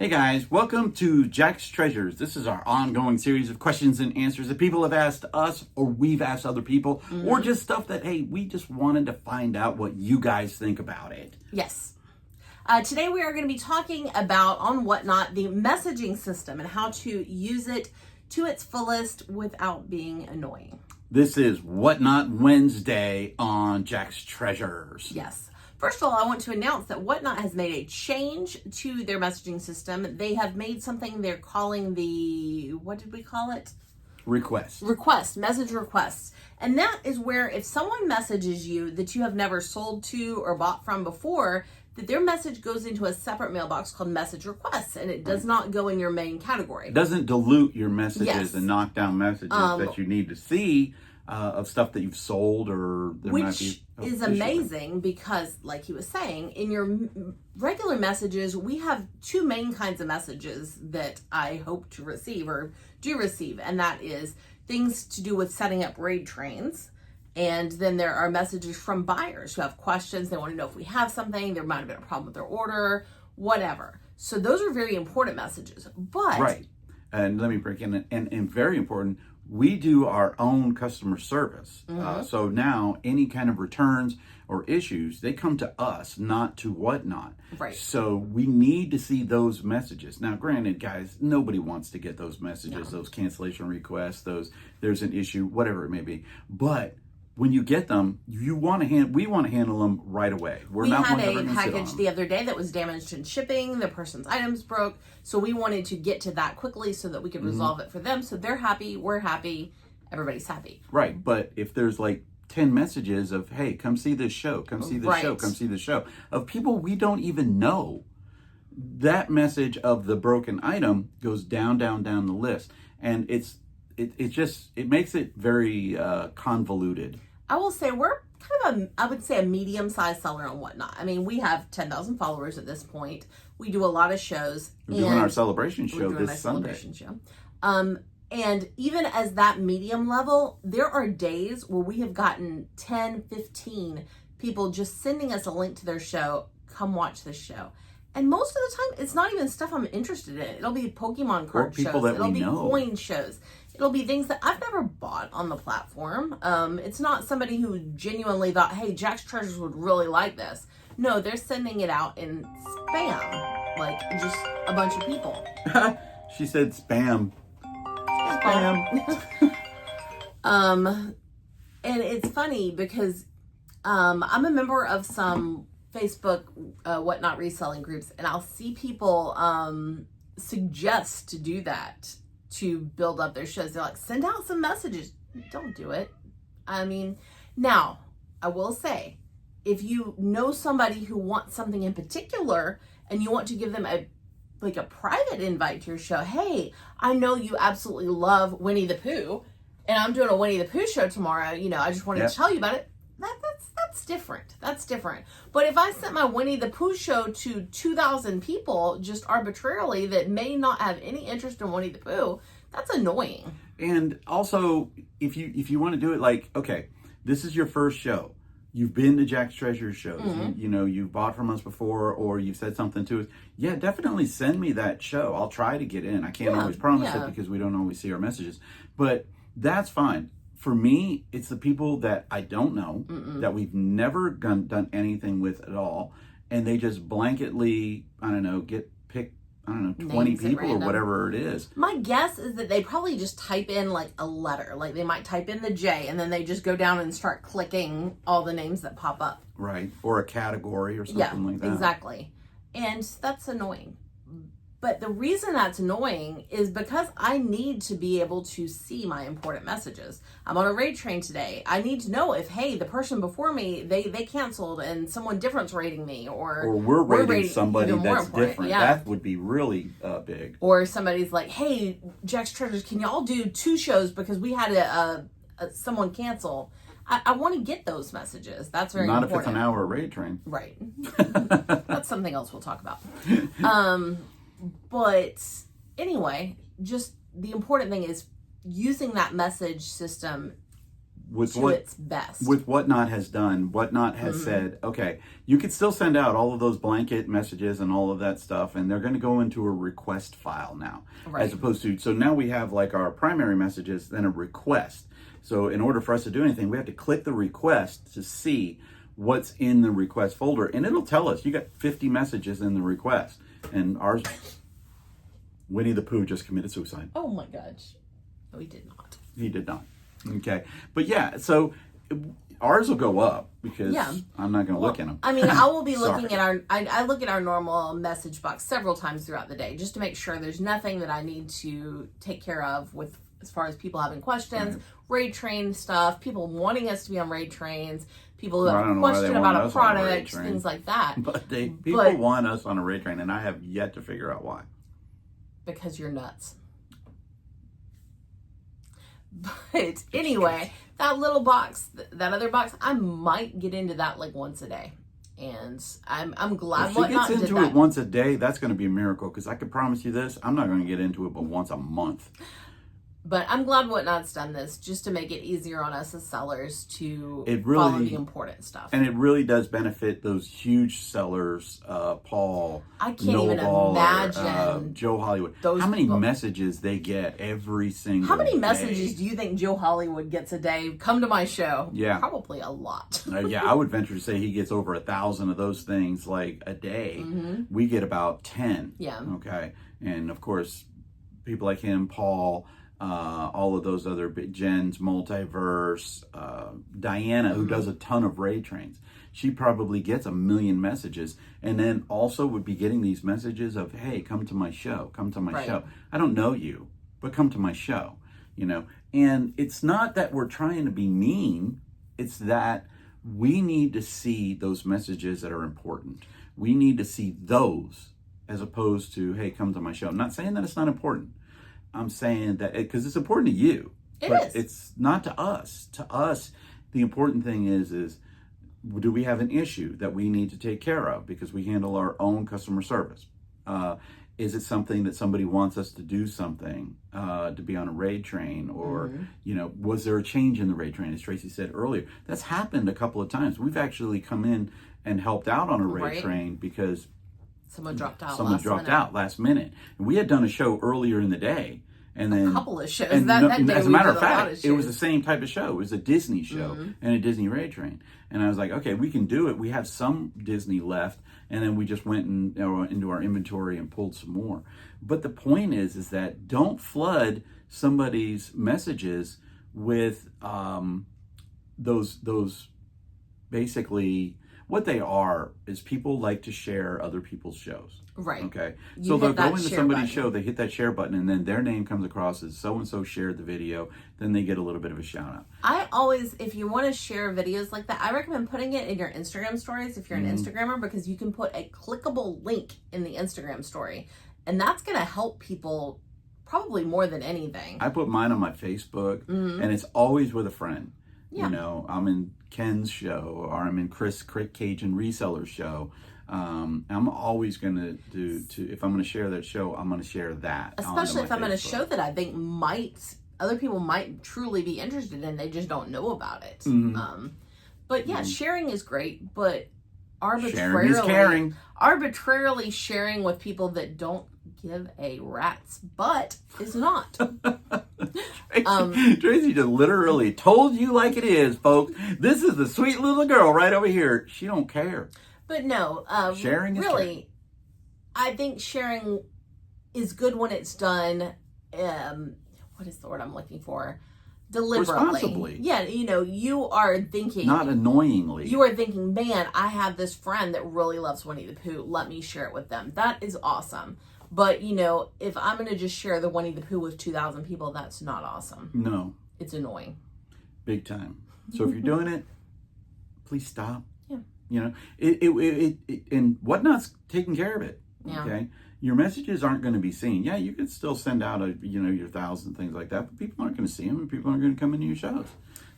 Hey guys, welcome to Jack's Treasures. This is our ongoing series of questions and answers that people have asked us or we've asked other people or just stuff that, hey, we just wanted to find out what you guys think about it. Yes. Today we are going to be talking about, on Whatnot, the messaging system and how to use it to its fullest without being annoying. This is Whatnot Wednesday on Jack's Treasures. Yes. First of all, I want to announce that Whatnot has made a change to their messaging system. They have made something they're calling the, what did we call it? Message requests. And that is where if someone messages you that you have never sold to or bought from before, that their message goes into a separate mailbox called message requests, and it does not go in your main category. It doesn't dilute your messages and knock down messages that you need to see of stuff that you've sold or there might be. Which is amazing because, like he was saying, in your regular messages, we have two main kinds of messages that I hope to receive or do receive, and that is things to do with setting up raid trains. And then there are messages from buyers who have questions. They want to know if we have something. There might have been a problem with their order, whatever. So those are very important messages. But right. And let me break in, and very important, we do our own customer service. So now any kind of returns or issues, they come to us, not to Whatnot. Right. So we need to see those messages. Now, granted, guys, nobody wants to get those messages, those cancellation requests, those there's an issue, whatever it may be. But when you get them, we want to handle them right away. We had a package the other day that was damaged in shipping. The person's items broke. So we wanted to get to that quickly so that we could resolve it for them. So they're happy, we're happy, everybody's happy. Right. But if there's like 10 messages of, hey, come see this show, come see this show, come see this show, of people we don't even know, that message of the broken item goes down the list. And it makes it very convoluted. I will say we're kind of a medium-sized seller on Whatnot. I mean, we have 10,000 followers at this point. We do a lot of shows. We're doing our celebration show this Sunday. And even as that medium level, there are days where we have gotten 10, 15 people just sending us a link to their show, come watch this show. And most of the time, it's not even stuff I'm interested in. It'll be Pokemon card shows. It'll be coin shows. It'll be things that I've never bought on the platform. It's not somebody who genuinely thought, hey, Jack's Treasures would really like this. No, they're sending it out in spam. Like, just a bunch of people. She said spam. Spam. And it's funny because I'm a member of some Facebook Whatnot reselling groups, and I'll see people suggest to do that to build up their shows. They're like, send out some messages. Don't do it. I mean, now I will say, if you know somebody who wants something in particular and you want to give them a private invite to your show, hey, I know you absolutely love Winnie the Pooh, and I'm doing a Winnie the Pooh show tomorrow. I just wanted to tell you about it. That's different. That's different. But if I sent my Winnie the Pooh show to 2,000 people just arbitrarily that may not have any interest in Winnie the Pooh, that's annoying. And also, if you want to do it like, okay, this is your first show. You've been to Jack's Treasure shows. You've bought from us before, or you've said something to us. Yeah, definitely send me that show. I'll try to get in. I can't always promise it because we don't always see our messages. But that's fine. For me, it's the people that I don't know, that we've never done anything with at all, and they just blanketly, 20 people or whatever it is. My guess is that they probably just type in like a letter. Like they might type in the J, and then they just go down and start clicking all the names that pop up. Right. Or a category or something like that. Yeah, exactly. And that's annoying. But the reason that's annoying is because I need to be able to see my important messages. I'm on a raid train today. I need to know if, hey, the person before me, they canceled and someone different's raiding me. Or we're raiding somebody that's different. Yeah. That would be really big. Or somebody's like, hey, Jack's Treasures, can y'all do 2 shows because we had someone cancel? I want to get those messages. That's very important. Not if it's an hour raid train. Right. That's something else we'll talk about. But anyway, just the important thing is using that message system to its best. With Whatnot has done, Whatnot has said, okay, you could still send out all of those blanket messages and all of that stuff, and they're going to go into a request file now, as opposed to, so now we have like our primary messages, then a request. So in order for us to do anything, we have to click the request to see what's in the request folder, and it'll tell us, you got 50 messages in the request, and ours, Winnie the Pooh just committed suicide. Oh my gosh. No, he did not. He did not. Okay. But yeah, so ours will go up because I'm not going to look in them. I mean, I will be looking at I look at our normal message box several times throughout the day just to make sure there's nothing that I need to take care of with as far as people having questions, raid train stuff, people wanting us to be on raid trains, people who have a question about a product, things like that. But people want us on a raid train, and I have yet to figure out why. Because you're nuts. But anyway, that little box, that other box, I might get into that like once a day. And I'm glad Whatnot did that. If she gets into it once a day, that's going to be a miracle. Because I can promise you this, I'm not going to get into it but once a month. But I'm glad Whatnot's done this just to make it easier on us as sellers to follow the important stuff. And it really does benefit those huge sellers, Paul, I can't even imagine Joe Hollywood. How many messages they get every single day? How many messages do you think Joe Hollywood gets a day? Come to my show. Yeah. Probably a lot. Yeah, I would venture to say he gets over 1,000 of those things like a day. We get about 10. Yeah. Okay. And of course, people like him, Paul, all of those other Jen's Multiverse, Diana, who does a ton of raid trains. She probably gets 1 million messages, and then also would be getting these messages of, hey, come to my show, come to my show. I don't know you, but come to my show, you know. And it's not that we're trying to be mean. It's that we need to see those messages that are important. We need to see those as opposed to, hey, come to my show. I'm not saying that it's not important. I'm saying that because it's important to you, but it's not to us. To us, the important thing is do we have an issue that we need to take care of because we handle our own customer service? Is it something that somebody wants us to do something to be on a raid train, or you know, was there a change in the raid train? As Tracy said earlier, that's happened a couple of times. We've actually come in and helped out on a raid train because someone dropped out last minute. And we had done a show earlier in the day. And then a couple of shows. That day as a matter of fact, it was the same type of show. It was a Disney show and a Disney raid train. And I was like, okay, we can do it. We have some Disney left. And then we just went into our inventory and pulled some more. But the point is that don't flood somebody's messages with those basically, what they are is people like to share other people's shows. Right. Okay. So they'll go into somebody's show, they hit that share button, and then their name comes across as so-and-so shared the video. Then they get a little bit of a shout out. I always, if you want to share videos like that, I recommend putting it in your Instagram stories if you're an Instagrammer, because you can put a clickable link in the Instagram story. And that's going to help people probably more than anything. I put mine on my Facebook, and it's always with a friend. Yeah. You know, I'm in Ken's show, or I'm in Chris Cajun Reseller's show. I'm always going to if I'm going to share that show, I'm going to share that. Especially if I'm in a show that I think other people might truly be interested in. They just don't know about it. But yeah, sharing is great, but arbitrarily sharing with people that don't give a rat's butt is not. Tracy just literally told you like it is, folks. This is the sweet little girl right over here. She don't care. But no, sharing is really, caring. I think sharing is good when it's done. What is the word I'm looking for? Deliberately. Responsibly. Yeah, you know, you are thinking. Not annoyingly. You are thinking, man, I have this friend that really loves Winnie the Pooh. Let me share it with them. That is awesome. But, you know, if I'm going to just share the Winnie the Pooh with 2,000 people, that's not awesome. No. It's annoying. Big time. So if you're doing it, please stop. Yeah. You know, it and Whatnot's taking care of it. Yeah. Okay. Your messages aren't going to be seen. Yeah, you could still send out your 1,000 things like that, but people aren't going to see them, and people aren't going to come into your shows.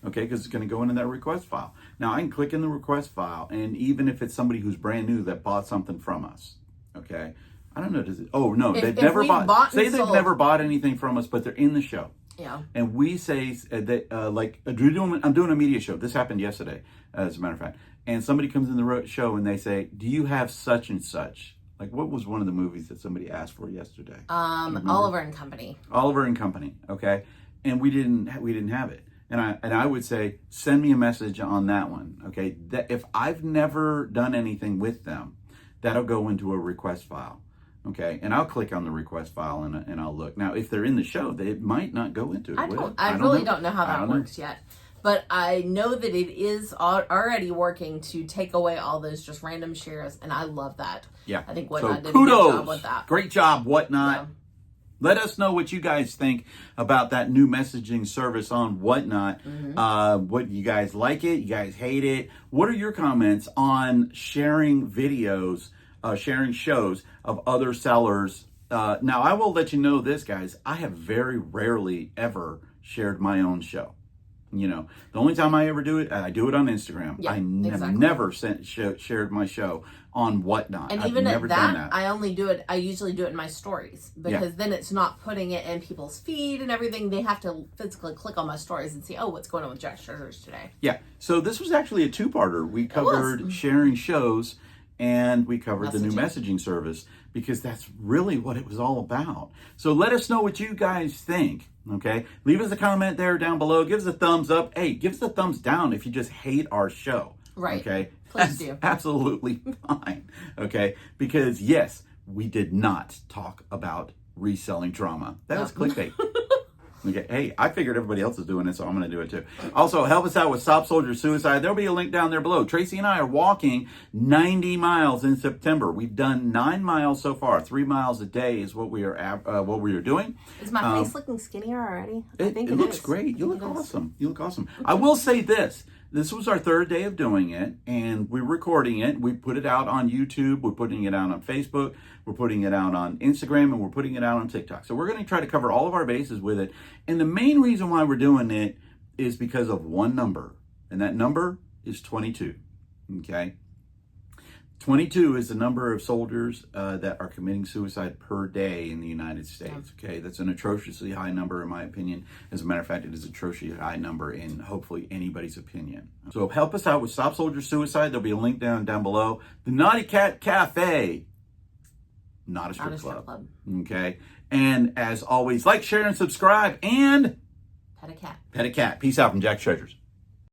Okay, because it's going to go into that request file. Now I can click in the request file, and even if it's somebody who's brand new that bought something from us, okay. I don't know. Does it? Oh no, they've never bought. Say they've never bought anything from us, but they're in the show. Yeah. And we say that, I'm doing a media show. This happened yesterday, as a matter of fact. And somebody comes in the show and they say, do you have such and such? Like, what was one of the movies that somebody asked for yesterday? Oliver and Company. Oliver and Company, okay? And we didn't have it. And I would say, send me a message on that one, okay? That if I've never done anything with them, that'll go into a request file, okay? And I'll click on the request file and I'll look. Now, if they're in the show, they might not go into it. I really don't know how that works yet. But I know that it is already working to take away all those just random shares, and I love that. Yeah. I think Whatnot did kudos. a good job with that. Great job, Whatnot. Yeah. Let us know what you guys think about that new messaging service on Whatnot. What you guys like it? You guys hate it? What are your comments on sharing videos, sharing shows of other sellers? Now, I will let you know this, guys. I have very rarely ever shared my own show. You know, the only time I ever do it, I do it on Instagram. Yeah, I have never shared my show on Whatnot. And I've even never at done that, that. I usually do it in my stories, because then it's not putting it in people's feed and everything. They have to physically click on my stories and see, oh, what's going on with Jack's Treasures today. Yeah. So this was actually a two-parter. We covered sharing shows and we covered the new messaging service, because that's really what it was all about. So let us know what you guys think. Okay, leave us a comment there down below. Give us a thumbs up. Hey, give us a thumbs down if you just hate our show. Right. Okay. Please do. Absolutely fine. Okay. Because yes, we did not talk about reselling drama. That was clickbait. Okay. Hey, I figured everybody else is doing it, so I'm going to do it too. Also, help us out with Stop Soldier Suicide. There'll be a link down there below. Tracy and I are walking 90 miles in September. We've done 9 miles so far. 3 miles a day is what we are doing. Is my face looking skinnier already? I think it looks great. You look awesome. You look awesome. I will say this. This was our 3rd day of doing it, and we're recording it. We put it out on YouTube. We're putting it out on Facebook. We're putting it out on Instagram, and we're putting it out on TikTok. So we're going to try to cover all of our bases with it. And the main reason why we're doing it is because of one number, and that number is 22. Okay? 22 is the number of soldiers that are committing suicide per day in the United States. Okay, that's an atrociously high number in my opinion. As a matter of fact, it is an atrociously high number in hopefully anybody's opinion. So help us out with Stop Soldier Suicide. There'll be a link down below. The Naughty Cat Cafe, not a strip club. Okay, and as always, like, share, and subscribe, and pet a cat. Pet a cat. Peace out from Jack's Treasures.